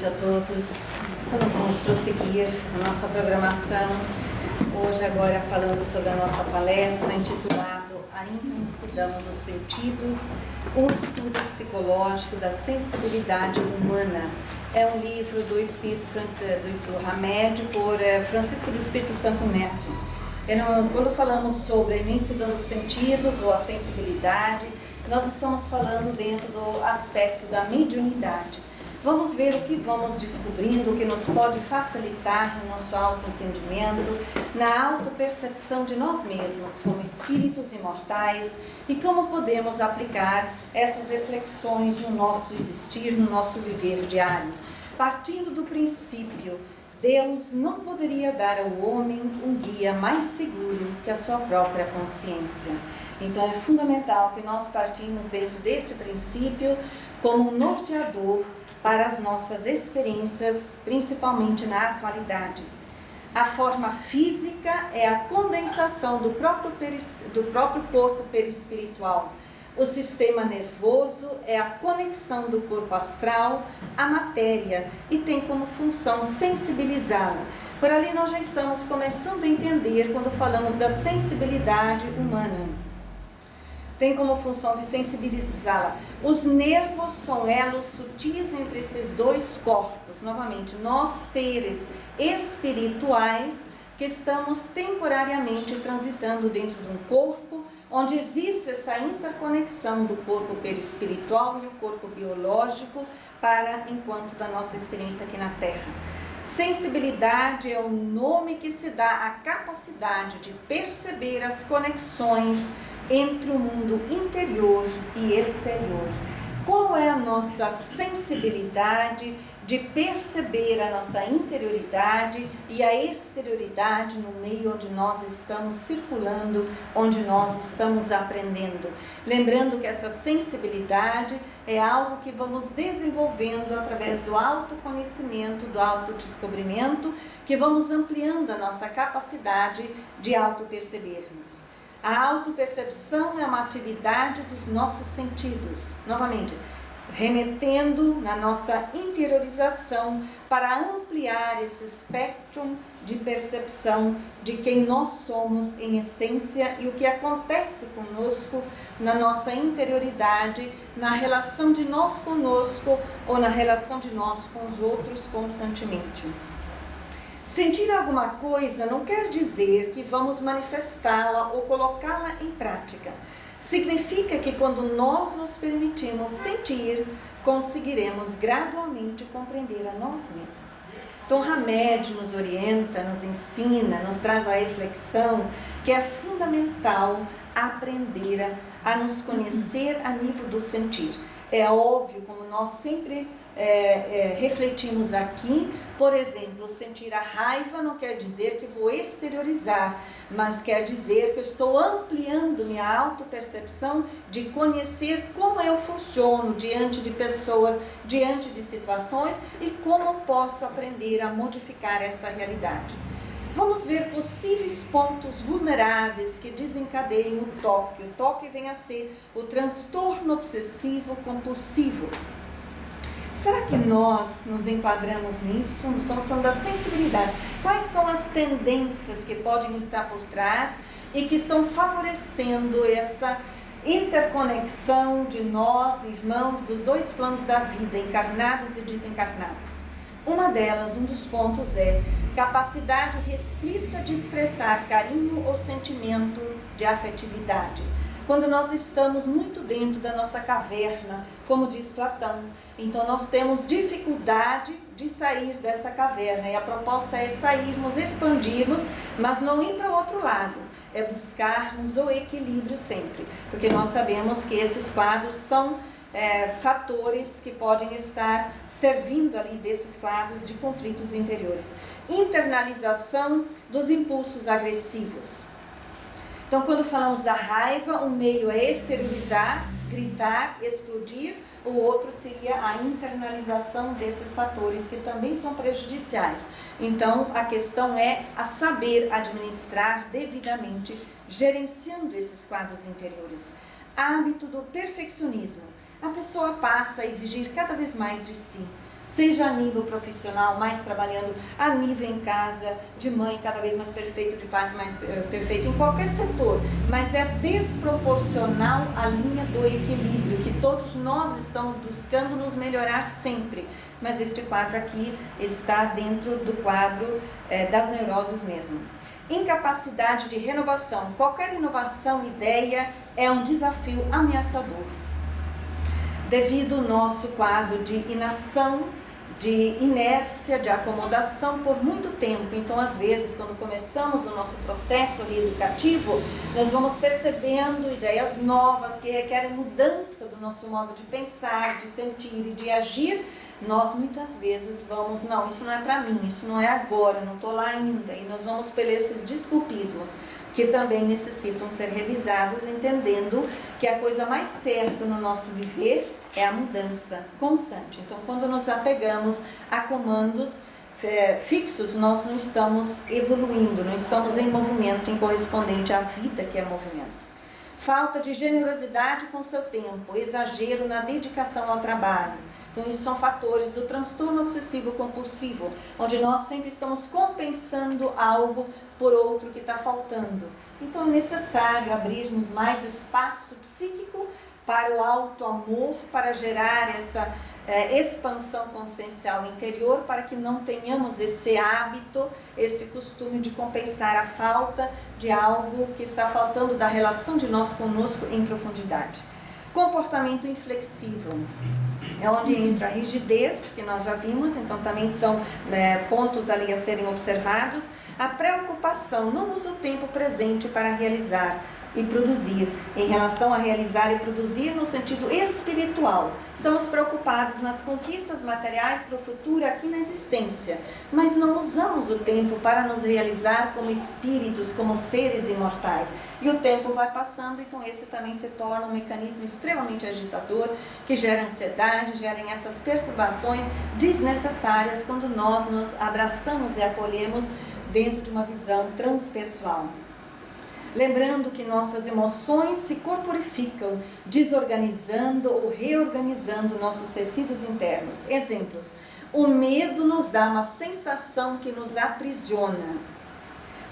noite a todos. Então, nós vamos prosseguir a nossa programação. Hoje, agora, falando sobre a nossa palestra intitulado A Imensidão dos Sentidos, um estudo psicológico da sensibilidade humana. É um livro do Espírito do Hamed, por Francisco do Espírito Santo Neto. Quando falamos sobre a imensidão dos sentidos ou a sensibilidade, nós estamos falando dentro do aspecto da mediunidade. Vamos ver o que vamos descobrindo, o que nos pode facilitar no nosso autoentendimento, na autopercepção de nós mesmos como espíritos imortais e como podemos aplicar essas reflexões no nosso existir, no nosso viver diário. Partindo do princípio, Deus não poderia dar ao homem um guia mais seguro que a sua própria consciência. Então é fundamental que nós partimos dentro deste princípio como um norteador para as nossas experiências, principalmente na atualidade. A forma física é a condensação do próprio corpo perispiritual. O sistema nervoso é a conexão do corpo astral à matéria e tem como função sensibilizá-la. Por ali nós já estamos começando a entender quando falamos da sensibilidade humana. Tem como função de sensibilizá-la. Os nervos são elos sutis entre esses dois corpos. Novamente, nós seres espirituais que estamos temporariamente transitando dentro de um corpo onde existe essa interconexão do corpo perispiritual e o corpo biológico para enquanto da nossa experiência aqui na Terra. Sensibilidade é o nome que se dá à capacidade de perceber as conexões entre o mundo interior e exterior. Qual é a nossa sensibilidade de perceber a nossa interioridade e a exterioridade no meio onde nós estamos circulando, onde nós estamos aprendendo? Lembrando que essa sensibilidade é algo que vamos desenvolvendo através do autoconhecimento, do autodescobrimento, que vamos ampliando a nossa capacidade de autopercebermos. A autopercepção é uma atividade dos nossos sentidos. Novamente, remetendo na nossa interiorização para ampliar esse espectro de percepção de quem nós somos em essência e o que acontece conosco na nossa interioridade, na relação de nós conosco ou na relação de nós com os outros constantemente. Sentir alguma coisa não quer dizer que vamos manifestá-la ou colocá-la em prática. Significa que quando nós nos permitimos sentir, conseguiremos gradualmente compreender a nós mesmos. Então, Hamed nos orienta, nos ensina, nos traz a reflexão que é fundamental aprender a nos conhecer a nível do sentir. É óbvio, como nós sempre refletimos aqui, por exemplo, sentir a raiva não quer dizer que vou exteriorizar, mas quer dizer que eu estou ampliando minha autopercepção de conhecer como eu funciono diante de pessoas, diante de situações e como posso aprender a modificar esta realidade. Vamos ver possíveis pontos vulneráveis que desencadeiam o toque. O toque vem a ser o transtorno obsessivo compulsivo. Será que nós nos enquadramos nisso? Nós estamos falando da sensibilidade. Quais são as tendências que podem estar por trás e que estão favorecendo essa interconexão de nós, irmãos, dos dois planos da vida, encarnados e desencarnados? Uma delas, um dos pontos é capacidade restrita de expressar carinho ou sentimento de afetividade. Quando nós estamos muito dentro da nossa caverna, como diz Platão, então nós temos dificuldade de sair dessa caverna e a proposta é sairmos, expandirmos, mas não ir para o outro lado, é buscarmos o equilíbrio sempre, porque nós sabemos que esses quadros são fatores que podem estar servindo ali desses quadros de conflitos interiores. Internalização dos impulsos agressivos. Então, quando falamos da raiva, um meio é exteriorizar, gritar, explodir, o outro seria a internalização desses fatores que também são prejudiciais. Então, a questão é a saber administrar devidamente, gerenciando esses quadros interiores. Hábito do perfeccionismo. A pessoa passa a exigir cada vez mais de si. seja a nível profissional, mais trabalhando a nível em casa, de mãe cada vez mais perfeito, de pai mais perfeito, em qualquer setor, mas é desproporcional a linha do equilíbrio, que todos nós estamos buscando nos melhorar sempre, mas este quadro aqui está dentro do quadro das neuroses mesmo. Incapacidade de renovação. Qualquer inovação, ideia, é um desafio ameaçador, devido ao nosso quadro de inação, de inércia, de acomodação por muito tempo. Então, às vezes, quando começamos o nosso processo reeducativo, nós vamos percebendo ideias novas que requerem mudança do nosso modo de pensar, de sentir e de agir. Nós muitas vezes vamos, não, isso não é para mim, isso não é agora, não estou lá ainda. E nós vamos por esses desculpismos que também necessitam ser revisados, entendendo que a coisa mais certa no nosso viver é a mudança constante. Então, quando nos apegamos a comandos fixos, nós não estamos evoluindo, não estamos em movimento em correspondente à vida que é movimento. Falta de generosidade com seu tempo, exagero na dedicação ao trabalho. Então, isso são fatores do transtorno obsessivo compulsivo, onde nós sempre estamos compensando algo por outro que está faltando. Então, é necessário abrirmos mais espaço psíquico para o auto-amor, para gerar essa expansão consciencial interior, para que não tenhamos esse hábito, esse costume de compensar a falta de algo que está faltando da relação de nós conosco em profundidade. Comportamento inflexível. É onde entra a rigidez, que nós já vimos, então também são pontos ali a serem observados. A preocupação, não usa o tempo presente para realizar e produzir, em relação a realizar e produzir no sentido espiritual. Estamos preocupados nas conquistas materiais para o futuro aqui na existência, mas não usamos o tempo para nos realizar como espíritos, como seres imortais. E o tempo vai passando, então esse também se torna um mecanismo extremamente agitador, que gera ansiedade, gerem essas perturbações desnecessárias quando nós nos abraçamos e acolhemos dentro de uma visão transpessoal. Lembrando que nossas emoções se corporificam, desorganizando ou reorganizando nossos tecidos internos. Exemplos: o medo nos dá uma sensação que nos aprisiona.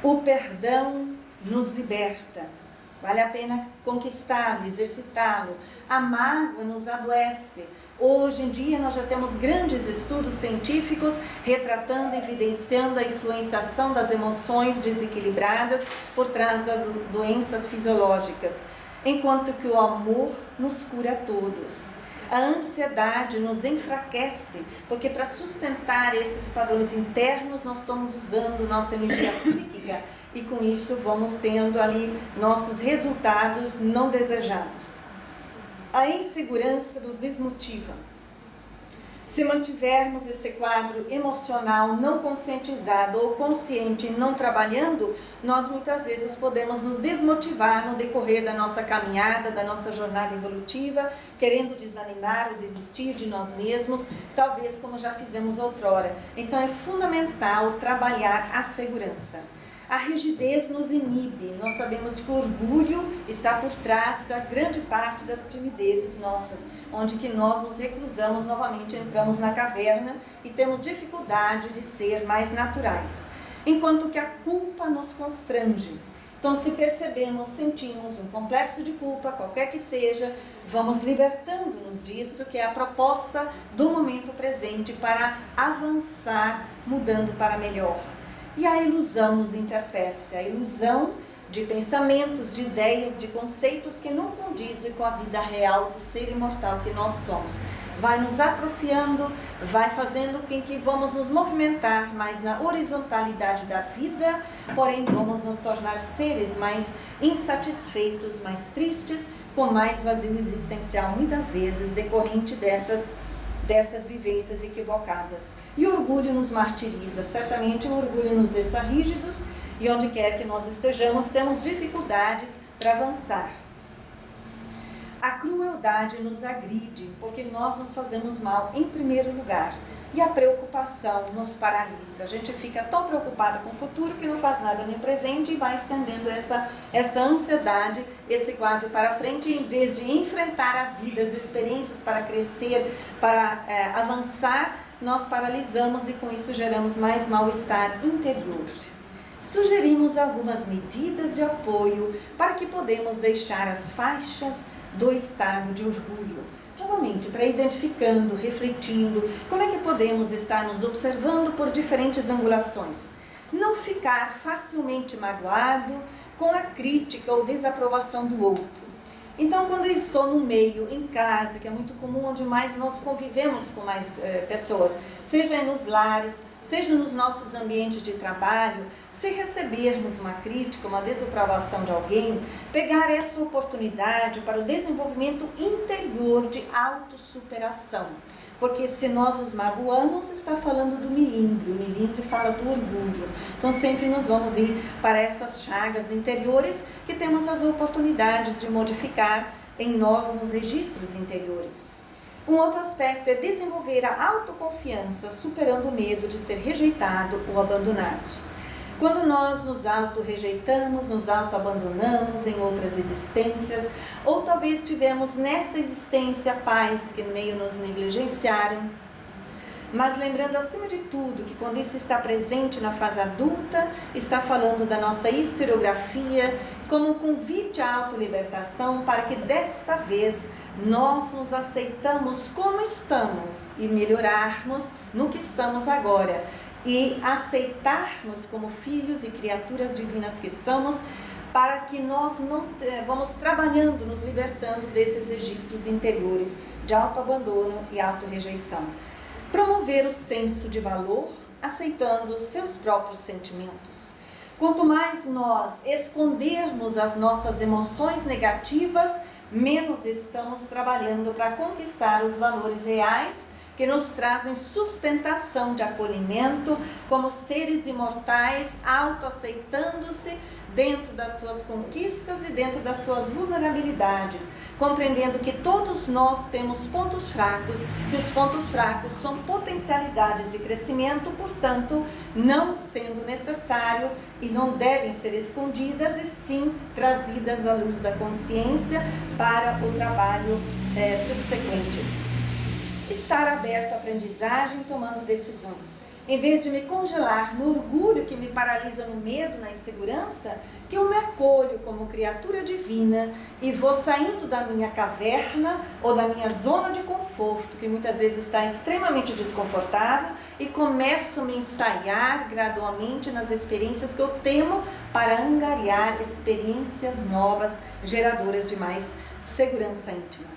O perdão nos liberta. Vale a pena conquistá-lo, exercitá-lo. A mágoa nos adoece. Hoje em dia nós já temos grandes estudos científicos retratando, evidenciando a influenciação das emoções desequilibradas por trás das doenças fisiológicas, enquanto que o amor nos cura a todos. A ansiedade nos enfraquece, porque para sustentar esses padrões internos nós estamos usando nossa energia psíquica e com isso vamos tendo ali nossos resultados não desejados. A insegurança nos desmotiva. Se mantivermos esse quadro emocional não conscientizado ou consciente não trabalhando, nós muitas vezes podemos nos desmotivar no decorrer da nossa caminhada, da nossa jornada evolutiva, querendo desanimar ou desistir de nós mesmos, talvez como já fizemos outrora. Então é fundamental trabalhar a segurança. A rigidez nos inibe. Nós sabemos que o orgulho está por trás da grande parte das timidezes nossas, onde que nós nos reclusamos novamente, entramos na caverna e temos dificuldade de ser mais naturais. Enquanto que a culpa nos constrange. Então, se percebemos, sentimos um complexo de culpa, qualquer que seja, vamos libertando-nos disso, que é a proposta do momento presente para avançar, mudando para melhor. E a ilusão nos entorpece, a ilusão de pensamentos, de ideias, de conceitos que não condizem com a vida real do ser imortal que nós somos. Vai nos atrofiando, vai fazendo com que vamos nos movimentar mais na horizontalidade da vida, porém vamos nos tornar seres mais insatisfeitos, mais tristes, com mais vazio existencial, muitas vezes decorrente dessas vivências equivocadas. E o orgulho nos martiriza, certamente o orgulho nos deixa rígidos e onde quer que nós estejamos temos dificuldades para avançar. A crueldade nos agride, porque nós nos fazemos mal em primeiro lugar. E a preocupação nos paralisa. A gente fica tão preocupada com o futuro que não faz nada no presente e vai estendendo essa ansiedade, esse quadro para frente, em vez de enfrentar a vida, as experiências para crescer, para avançar, nós paralisamos e com isso geramos mais mal-estar interior. Sugerimos algumas medidas de apoio para que podemos deixar as faixas do estado de orgulho. Novamente, para identificando, refletindo, como é que podemos estar nos observando por diferentes angulações. Não ficar facilmente magoado com a crítica ou desaprovação do outro. Então, quando eu estou no meio, em casa, que é muito comum, onde mais nós convivemos com mais pessoas, seja nos lares, seja nos nossos ambientes de trabalho, se recebermos uma crítica, uma desaprovação de alguém, pegar essa oportunidade para o desenvolvimento interior de autossuperação. Porque se nós os magoamos, está falando do melindre, o melindre fala do orgulho. Então sempre nós vamos ir para essas chagas interiores que temos as oportunidades de modificar em nós nos registros interiores. Um outro aspecto é desenvolver a autoconfiança, superando o medo de ser rejeitado ou abandonado. Quando nós nos auto-rejeitamos, nos auto-abandonamos em outras existências, ou talvez tivemos nessa existência pais que meio nos negligenciaram, mas lembrando acima de tudo que quando isso está presente na fase adulta, está falando da nossa historiografia como um convite à autolibertação para que desta vez nós nos aceitamos como estamos e melhorarmos no que estamos agora. E aceitarmos como filhos e criaturas divinas que somos, para que nós não vamos trabalhando, nos libertando desses registros interiores de autoabandono e autorrejeição. Promover o senso de valor, aceitando os seus próprios sentimentos. Quanto mais nós escondermos as nossas emoções negativas, menos estamos trabalhando para conquistar os valores reais que nos trazem sustentação de acolhimento como seres imortais, autoaceitando-se dentro das suas conquistas e dentro das suas vulnerabilidades, compreendendo que todos nós temos pontos fracos, e os pontos fracos são potencialidades de crescimento, portanto, não sendo necessário e não devem ser escondidas, e sim trazidas à luz da consciência para o trabalho subsequente. Estar aberto à aprendizagem, tomando decisões. Em vez de me congelar no orgulho que me paralisa no medo, na insegurança, que eu me acolho como criatura divina e vou saindo da minha caverna ou da minha zona de conforto, que muitas vezes está extremamente desconfortável, e começo a me ensaiar gradualmente nas experiências que eu temo para angariar experiências novas, geradoras de mais segurança íntima.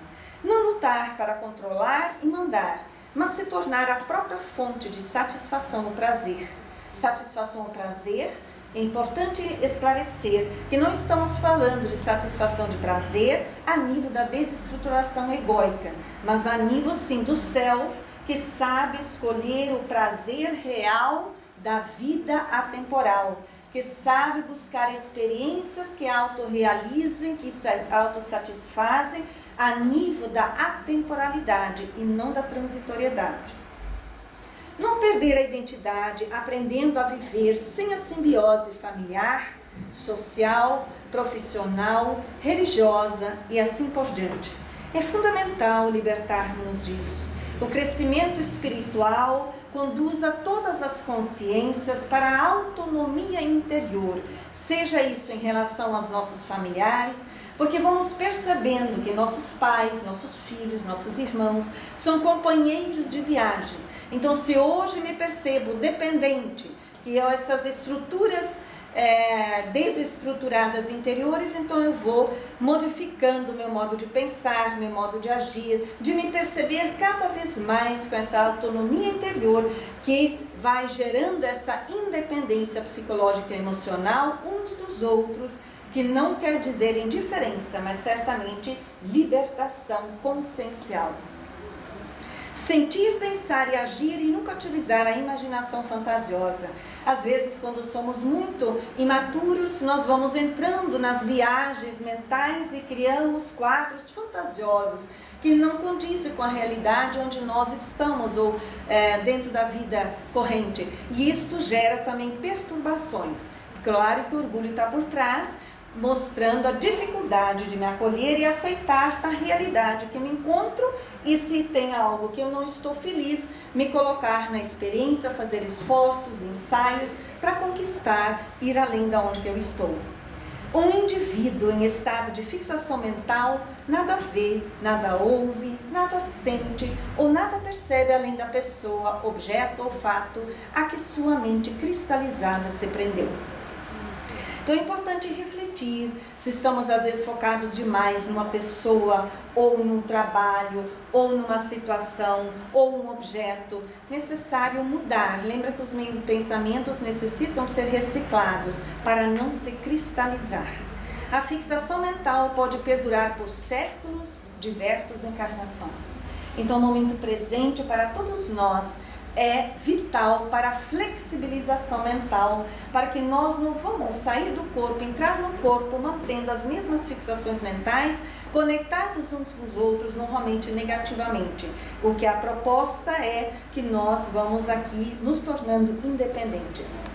Não lutar para controlar e mandar, mas se tornar a própria fonte de satisfação no prazer. Satisfação no prazer, é importante esclarecer que não estamos falando de satisfação de prazer a nível da desestruturação egóica, mas a nível sim do self, que sabe escolher o prazer real da vida atemporal, que sabe buscar experiências que autorrealizem, que se autossatisfazem, a nível da atemporalidade e não da transitoriedade. Não perder a identidade, aprendendo a viver sem a simbiose familiar, social, profissional, religiosa e assim por diante. É fundamental libertarmos disso. O crescimento espiritual conduz a todas as consciências para a autonomia interior, seja isso em relação aos nossos familiares, porque vamos percebendo que nossos pais, nossos filhos, nossos irmãos são companheiros de viagem. Então, se hoje me percebo dependente, que essas estruturas desestruturadas interiores, então eu vou modificando meu modo de pensar, meu modo de agir, de me perceber cada vez mais com essa autonomia interior que vai gerando essa independência psicológica e emocional uns dos outros, que não quer dizer indiferença, mas certamente libertação consciencial. Sentir, pensar e agir e nunca utilizar a imaginação fantasiosa. Às vezes, quando somos muito imaturos, nós vamos entrando nas viagens mentais e criamos quadros fantasiosos que não condizem com a realidade onde nós estamos ou dentro da vida corrente. E isto gera também perturbações. Claro que o orgulho está por trás, mostrando a dificuldade de me acolher e aceitar a realidade que me encontro, e se tem algo que eu não estou feliz, me colocar na experiência, fazer esforços, ensaios para conquistar, ir além da onde eu estou. Um indivíduo em estado de fixação mental nada vê, nada ouve, nada sente ou nada percebe além da pessoa, objeto ou fato a que sua mente cristalizada se prendeu. Então é importante refletir se estamos às vezes focados demais numa pessoa, ou num trabalho, ou numa situação, ou um objeto. Necessário mudar. Lembra que os pensamentos necessitam ser reciclados para não se cristalizar. A fixação mental pode perdurar por séculos, diversas encarnações. Então o momento presente para todos nós é vital para a flexibilização mental, para que nós não vamos sair do corpo, entrar no corpo, mantendo as mesmas fixações mentais, conectados uns com os outros, normalmente negativamente. O que a proposta é que nós vamos aqui nos tornando independentes.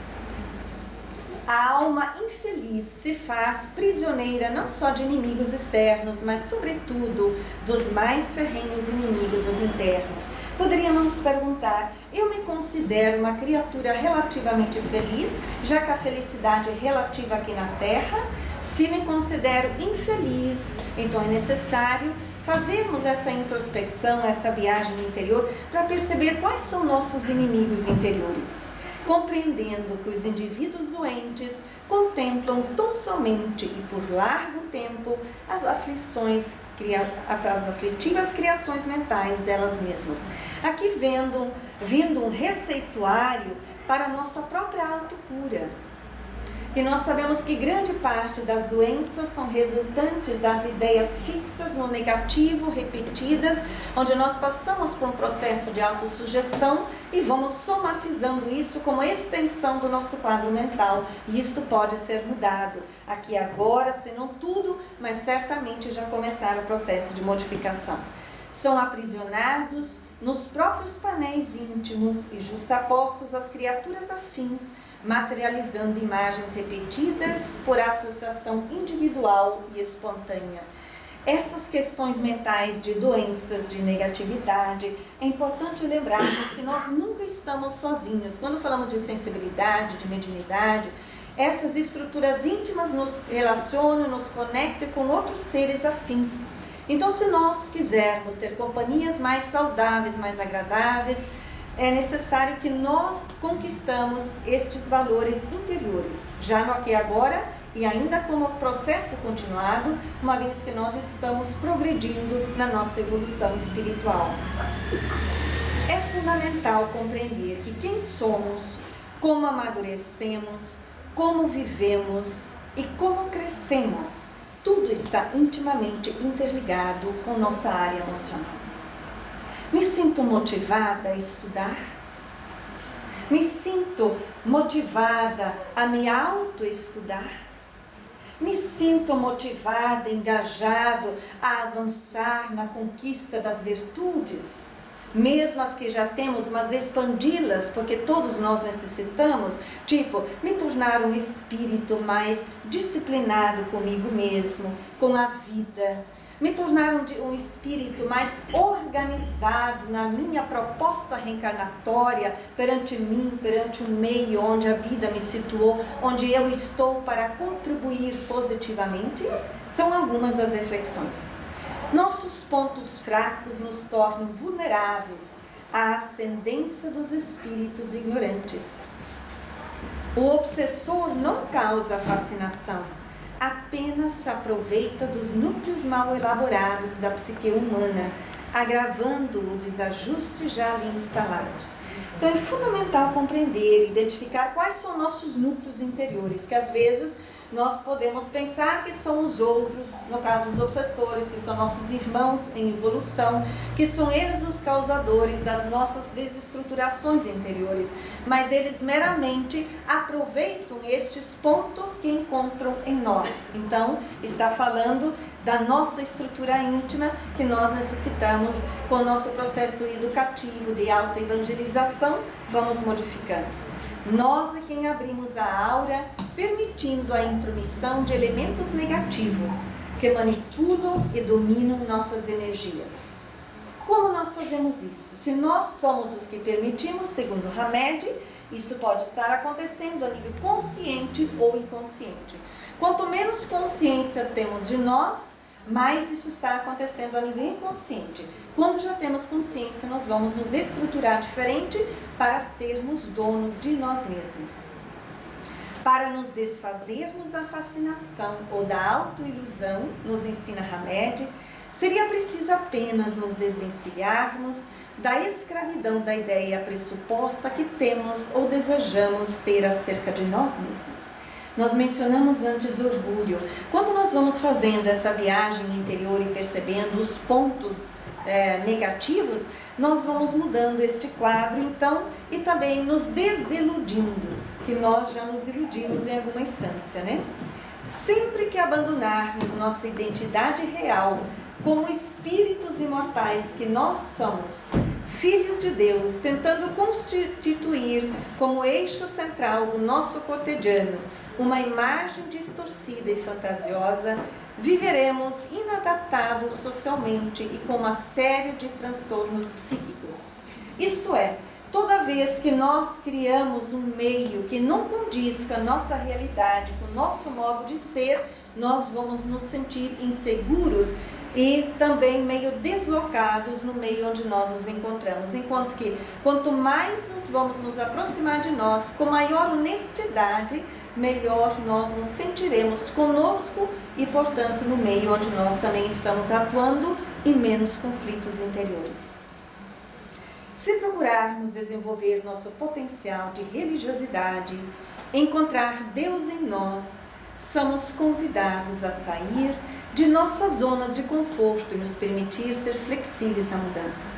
A alma infeliz se faz prisioneira não só de inimigos externos, mas sobretudo dos mais ferrenhos inimigos, os internos. Poderíamos nos perguntar, eu me considero uma criatura relativamente feliz, já que a felicidade é relativa aqui na Terra? Se me considero infeliz, então é necessário fazermos essa introspecção, essa viagem no interior, para perceber quais são nossos inimigos interiores. Compreendendo que os indivíduos doentes contemplam tão somente e por largo tempo as aflições, as aflitivas criações mentais delas mesmas. Aqui vindo um receituário para a nossa própria autocura. E nós sabemos que grande parte das doenças são resultantes das ideias fixas no negativo, repetidas, onde nós passamos por um processo de autossugestão e vamos somatizando isso como extensão do nosso quadro mental. E isto pode ser mudado aqui agora, se não tudo, mas certamente já começar o processo de modificação. São aprisionados nos próprios painéis íntimos e justapostos às criaturas afins, materializando imagens repetidas por associação individual e espontânea. Essas questões mentais de doenças, de negatividade, é importante lembrarmos que nós nunca estamos sozinhos. Quando falamos de sensibilidade, de mediunidade, essas estruturas íntimas nos relacionam, nos conectam com outros seres afins. Então, se nós quisermos ter companhias mais saudáveis, mais agradáveis, é necessário que nós conquistamos estes valores interiores, já no aqui e agora e ainda como processo continuado, uma vez que nós estamos progredindo na nossa evolução espiritual. É fundamental compreender que quem somos, como amadurecemos, como vivemos e como crescemos, tudo está intimamente interligado com nossa área emocional. Me sinto motivada a estudar? Me sinto motivada a me autoestudar? Me sinto motivada, engajado a avançar na conquista das virtudes? Mesmo as que já temos, mas expandi-las, porque todos nós necessitamos, tipo, me tornar um espírito mais disciplinado comigo mesmo, com a vida, me tornar um espírito mais organizado na minha proposta reencarnatória perante mim, perante o meio onde a vida me situou, onde eu estou para contribuir positivamente? São algumas das reflexões. Nossos pontos fracos nos tornam vulneráveis à ascendência dos espíritos ignorantes. O obsessor não causa fascinação, apenas se aproveita dos núcleos mal elaborados da psique humana, agravando o desajuste já ali instalado. Então é fundamental compreender e identificar quais são nossos núcleos interiores, que às vezes nós podemos pensar que são os outros, no caso os obsessores, que são nossos irmãos em evolução, que são eles os causadores das nossas desestruturações interiores, mas eles meramente aproveitam estes pontos que encontram em nós. Então, está falando da nossa estrutura íntima que nós necessitamos, com o nosso processo educativo de autoevangelização, vamos modificando. Nós é quem abrimos a aura, permitindo a intromissão de elementos negativos que manipulam e dominam nossas energias. Como nós fazemos isso? Se nós somos os que permitimos, segundo Hamed, isso pode estar acontecendo a nível consciente ou inconsciente. Quanto menos consciência temos de nós, mais isso está acontecendo a nível inconsciente. Quando já temos consciência, nós vamos nos estruturar diferente para sermos donos de nós mesmos. Para nos desfazermos da fascinação ou da autoilusão, nos ensina Hamed, seria preciso apenas nos desvencilharmos da escravidão da ideia pressuposta que temos ou desejamos ter acerca de nós mesmos. Nós mencionamos antes o orgulho. Quando nós vamos fazendo essa viagem interior e percebendo os pontos negativos, nós vamos mudando este quadro, então, e também nos desiludindo, que nós já nos iludimos em alguma instância, né? Sempre que abandonarmos nossa identidade real como espíritos imortais que nós somos, filhos de Deus, tentando constituir como eixo central do nosso cotidiano uma imagem distorcida e fantasiosa, viveremos inadaptados socialmente e com uma série de transtornos psíquicos. Isto é, toda vez que nós criamos um meio que não condiz com a nossa realidade, com o nosso modo de ser, nós vamos nos sentir inseguros e também meio deslocados no meio onde nós nos encontramos. Enquanto que, quanto mais nós vamos nos aproximar de nós, com maior honestidade, melhor nós nos sentiremos conosco e, portanto, no meio onde nós também estamos atuando e menos conflitos interiores. Se procurarmos desenvolver nosso potencial de religiosidade, encontrar Deus em nós, somos convidados a sair de nossas zonas de conforto e nos permitir ser flexíveis à mudança.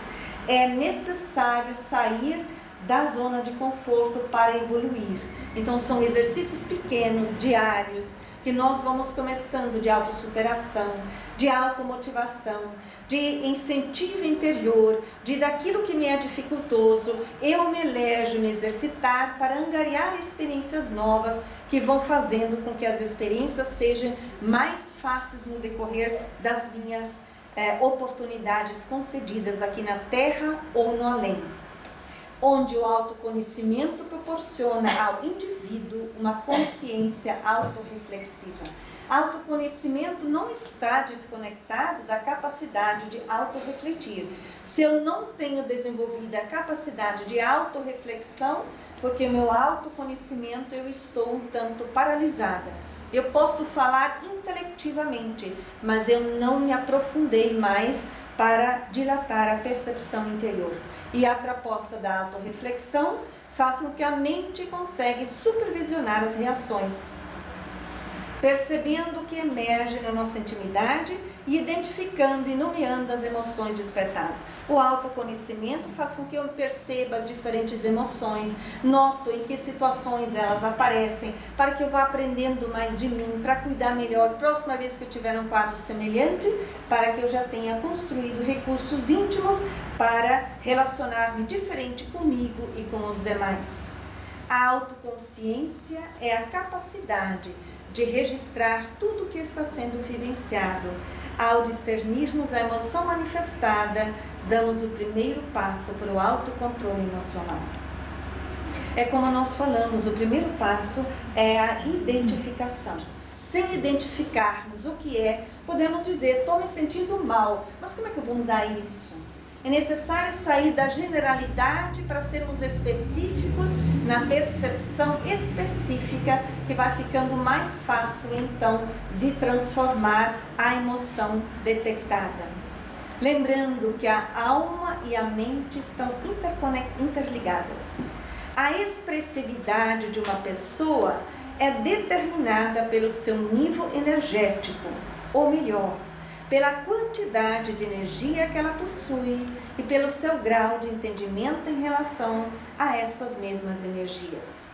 É necessário sair da zona de conforto para evoluir. Então são exercícios pequenos, diários, que nós vamos começando de autossuperação, de automotivação, de incentivo interior, de daquilo que me é dificultoso, eu me elejo me exercitar para angariar experiências novas que vão fazendo com que as experiências sejam mais fáceis no decorrer das minhas oportunidades concedidas aqui na Terra ou no além. Onde o autoconhecimento proporciona ao indivíduo uma consciência autorreflexiva. Autoconhecimento não está desconectado da capacidade de autorrefletir. Se eu não tenho desenvolvido a capacidade de autorreflexão, porque o meu autoconhecimento eu estou um tanto paralisada. Eu posso falar intelectivamente, mas eu não me aprofundei mais para dilatar a percepção interior. E a proposta da autorreflexão faz com que a mente consiga supervisionar as reações, percebendo o que emerge na nossa intimidade e identificando e nomeando as emoções despertadas. O autoconhecimento faz com que eu perceba as diferentes emoções, noto em que situações elas aparecem, para que eu vá aprendendo mais de mim, para cuidar melhor, próxima vez que eu tiver um quadro semelhante, para que eu já tenha construído recursos íntimos para relacionar-me diferente comigo e com os demais. A autoconsciência é a capacidade de registrar tudo o que está sendo vivenciado. Ao discernirmos a emoção manifestada, damos o primeiro passo para o autocontrole emocional. É como nós falamos, o primeiro passo é a identificação. Sem identificarmos o que é, podemos dizer, estou me sentindo mal, mas como é que eu vou mudar isso? É necessário sair da generalidade para sermos específicos na percepção específica, que vai ficando mais fácil, então, de transformar a emoção detectada. Lembrando que a alma e a mente estão interligadas. A expressividade de uma pessoa é determinada pelo seu nível energético, ou melhor, pela quantidade de energia que ela possui e pelo seu grau de entendimento em relação a essas mesmas energias.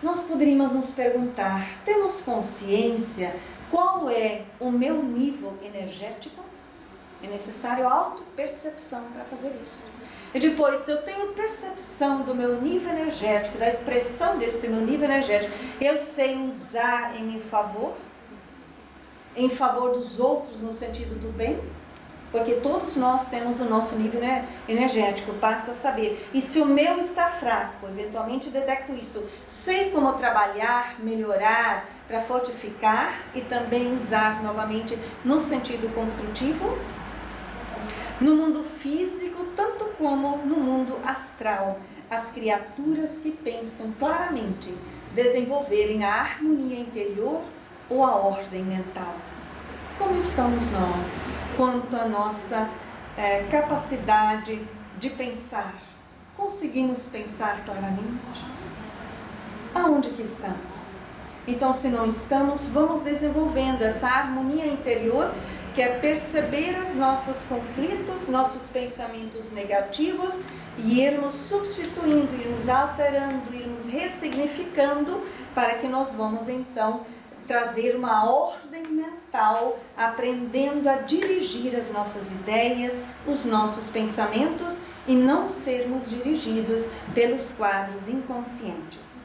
Nós poderíamos nos perguntar, temos consciência qual é o meu nível energético? É necessário autopercepção para fazer isso. E depois, se eu tenho percepção do meu nível energético, da expressão desse meu nível energético, eu sei usar em meu favor? Em favor dos outros no sentido do bem? porque todos nós temos o nosso nível, né, energético, basta saber. E se o meu está fraco, eventualmente detecto isto, sei como trabalhar, melhorar, para fortificar e também usar novamente no sentido construtivo, no mundo físico, tanto como no mundo astral. As criaturas que pensam claramente desenvolverem a harmonia interior ou a ordem mental. Como estamos nós quanto à nossa capacidade de pensar? Conseguimos pensar claramente? Aonde que estamos? Então, se não estamos, vamos desenvolvendo essa harmonia interior, que é perceber os nossos conflitos, nossos pensamentos negativos e irmos substituindo, irmos alterando, irmos ressignificando, para que nós vamos então trazer uma ordem mental, aprendendo a dirigir as nossas ideias, os nossos pensamentos e não sermos dirigidos pelos quadros inconscientes.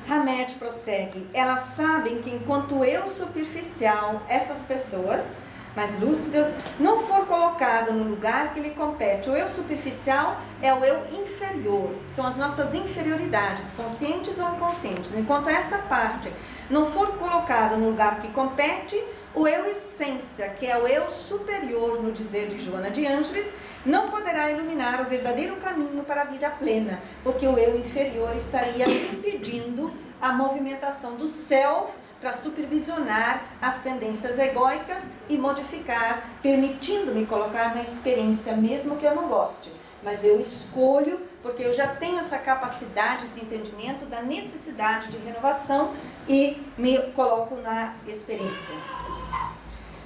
Hamed prossegue: elas sabem que enquanto eu superficial, essas pessoas mais lúcidas, não for colocado no lugar que lhe compete. O eu superficial é o eu inferior, são as nossas inferioridades, conscientes ou inconscientes. Enquanto essa parte não for colocada no lugar que compete, o eu essência, que é o eu superior, no dizer de Joana de Ângeles, não poderá iluminar o verdadeiro caminho para a vida plena, porque o eu inferior estaria impedindo a movimentação do self para supervisionar as tendências egóicas e modificar, permitindo-me colocar na experiência, mesmo que eu não goste. Mas eu escolho, porque eu já tenho essa capacidade de entendimento da necessidade de renovação e me coloco na experiência.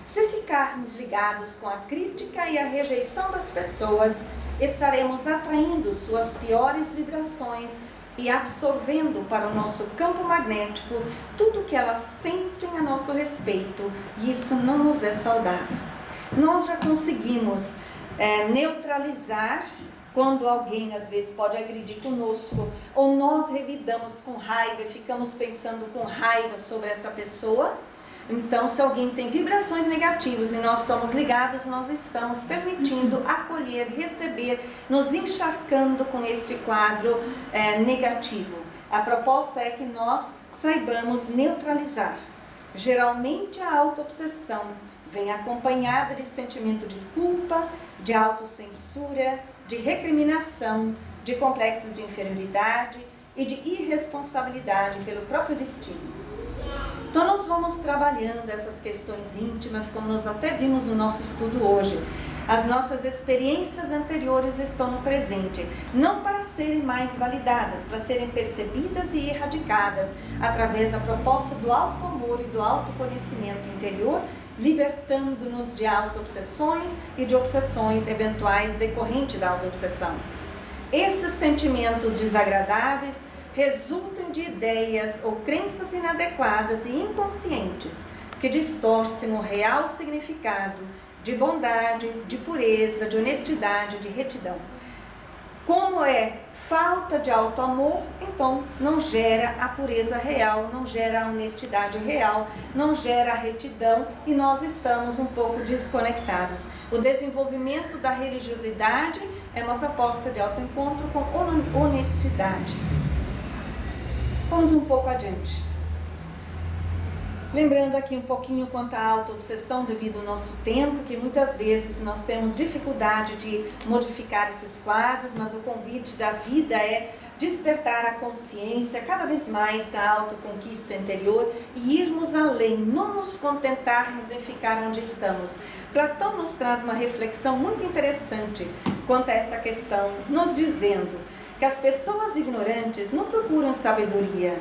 Se ficarmos ligados com a crítica e a rejeição das pessoas, estaremos atraindo suas piores vibrações e absorvendo para o nosso campo magnético tudo que elas sentem a nosso respeito, e isso não nos é saudável. Nós já conseguimos neutralizar quando alguém às vezes pode agredir conosco, ou nós revidamos com raiva e ficamos pensando com raiva sobre essa pessoa. Então, se alguém tem vibrações negativas e nós estamos ligados, nós estamos permitindo acolher, receber, nos encharcando com este quadro negativo. A proposta é que nós saibamos neutralizar. Geralmente a autoobsessão vem acompanhada de sentimento de culpa, de autocensura, de recriminação, de complexos de inferioridade e de irresponsabilidade pelo próprio destino. Então nós vamos trabalhando essas questões íntimas, como nós até vimos no nosso estudo hoje. As nossas experiências anteriores estão no presente, não para serem mais validadas, para serem percebidas e erradicadas, através da proposta do auto-amor e do autoconhecimento interior, libertando-nos de auto-obsessões e de obsessões eventuais decorrentes da auto-obsessão. Esses sentimentos desagradáveis resultam de ideias ou crenças inadequadas e inconscientes que distorcem o real significado de bondade, de pureza, de honestidade, de retidão. Como é falta de auto-amor, então não gera a pureza real, não gera a honestidade real, não gera a retidão e nós estamos um pouco desconectados. O desenvolvimento da religiosidade é uma proposta de autoencontro com honestidade. Vamos um pouco adiante. Lembrando aqui um pouquinho quanto à auto-obsessão devido ao nosso tempo, que muitas vezes nós temos dificuldade de modificar esses quadros, mas o convite da vida é despertar a consciência cada vez mais da autoconquista interior e irmos além, não nos contentarmos em ficar onde estamos. Platão nos traz uma reflexão muito interessante quanto a essa questão, nos dizendo que as pessoas ignorantes não procuram sabedoria.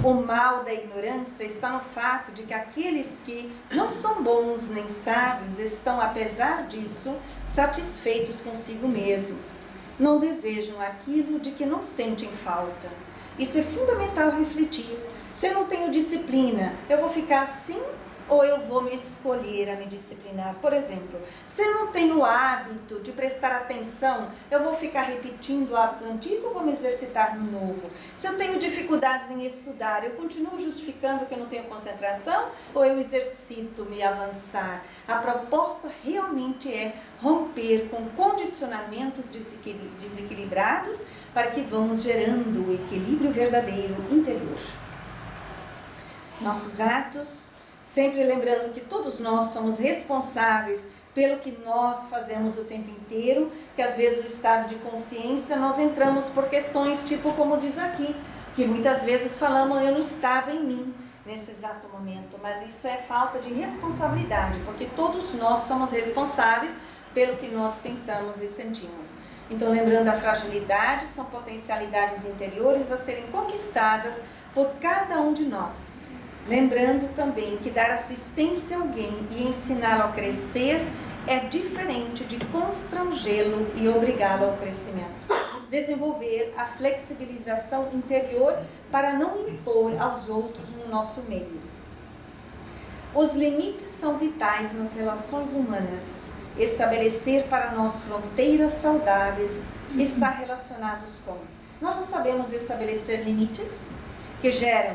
O mal da ignorância está no fato de que aqueles que não são bons nem sábios estão, apesar disso, satisfeitos consigo mesmos. Não desejam aquilo de que não sentem falta. Isso é fundamental refletir. Se eu não tenho disciplina, eu vou ficar assim ou eu vou me escolher a me disciplinar? Por exemplo, se eu não tenho o hábito de prestar atenção, eu vou ficar repetindo o hábito antigo ou vou me exercitar no novo? Se eu tenho dificuldades em estudar, eu continuo justificando que eu não tenho concentração ou eu exercito me avançar? A proposta realmente é romper com condicionamentos desequilibrados para que vamos gerando o equilíbrio verdadeiro interior. Nossos atos, sempre lembrando que todos nós somos responsáveis pelo que nós fazemos o tempo inteiro, que às vezes o estado de consciência nós entramos por questões tipo como diz aqui, que muitas vezes falamos eu não estava em mim nesse exato momento, mas isso é falta de responsabilidade, porque todos nós somos responsáveis pelo que nós pensamos e sentimos. Então, lembrando a fragilidade, são potencialidades interiores a serem conquistadas por cada um de nós. Lembrando também que dar assistência a alguém e ensiná-lo a crescer é diferente de constrangê-lo e obrigá-lo ao crescimento. Desenvolver a flexibilização interior para não impor aos outros no nosso meio. Os limites são vitais nas relações humanas. Estabelecer para nós fronteiras saudáveis está relacionados com... Nós já sabemos estabelecer limites que geram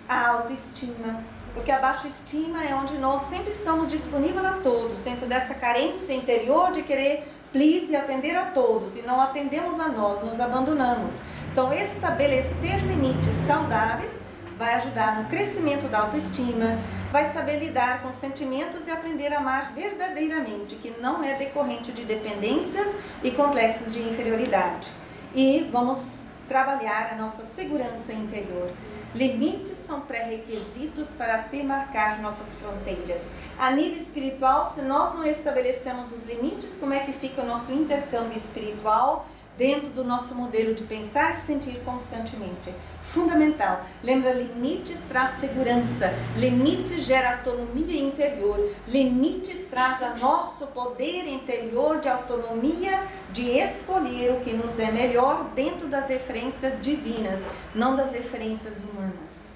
a autoestima, porque a baixa estima é onde nós sempre estamos disponíveis a todos, dentro dessa carência interior de querer please e atender a todos, e não atendemos a nós, nos abandonamos. Então, estabelecer limites saudáveis vai ajudar no crescimento da autoestima, vai saber lidar com sentimentos e aprender a amar verdadeiramente, que não é decorrente de dependências e complexos de inferioridade. E vamos trabalhar a nossa segurança interior. Limites são pré-requisitos para demarcar nossas fronteiras. A nível espiritual, se nós não estabelecemos os limites, como é que fica o nosso intercâmbio espiritual dentro do nosso modelo de pensar e sentir constantemente? Fundamental. Lembra, limites traz segurança, limites gera autonomia interior, limites traz a nosso poder interior de autonomia, de escolher o que nos é melhor dentro das referências divinas, não das referências humanas.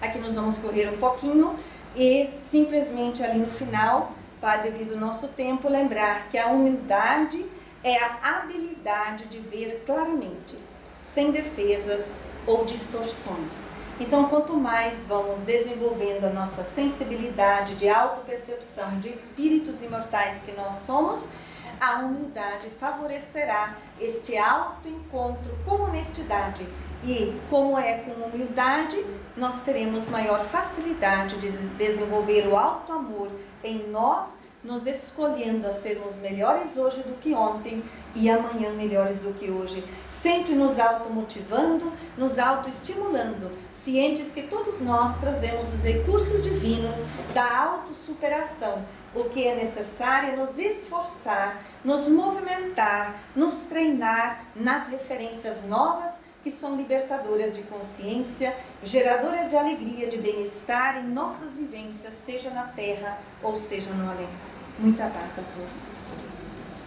Aqui nós vamos correr um pouquinho e simplesmente ali no final, para devido ao nosso tempo, lembrar que a humildade é a habilidade de ver claramente, sem defesas ou distorções. Então, quanto mais vamos desenvolvendo a nossa sensibilidade de autopercepção de espíritos imortais que nós somos, a humildade favorecerá este autoencontro com honestidade. E, como é com humildade, nós teremos maior facilidade de desenvolver o auto-amor em nós, nos escolhendo a sermos melhores hoje do que ontem e amanhã melhores do que hoje, sempre nos automotivando, nos autoestimulando, cientes que todos nós trazemos os recursos divinos da autossuperação. O que é necessário é nos esforçar, nos movimentar, nos treinar nas referências novas que são libertadoras de consciência, geradoras de alegria, de bem-estar em nossas vivências, seja na terra ou seja no além. Muita paz a todos.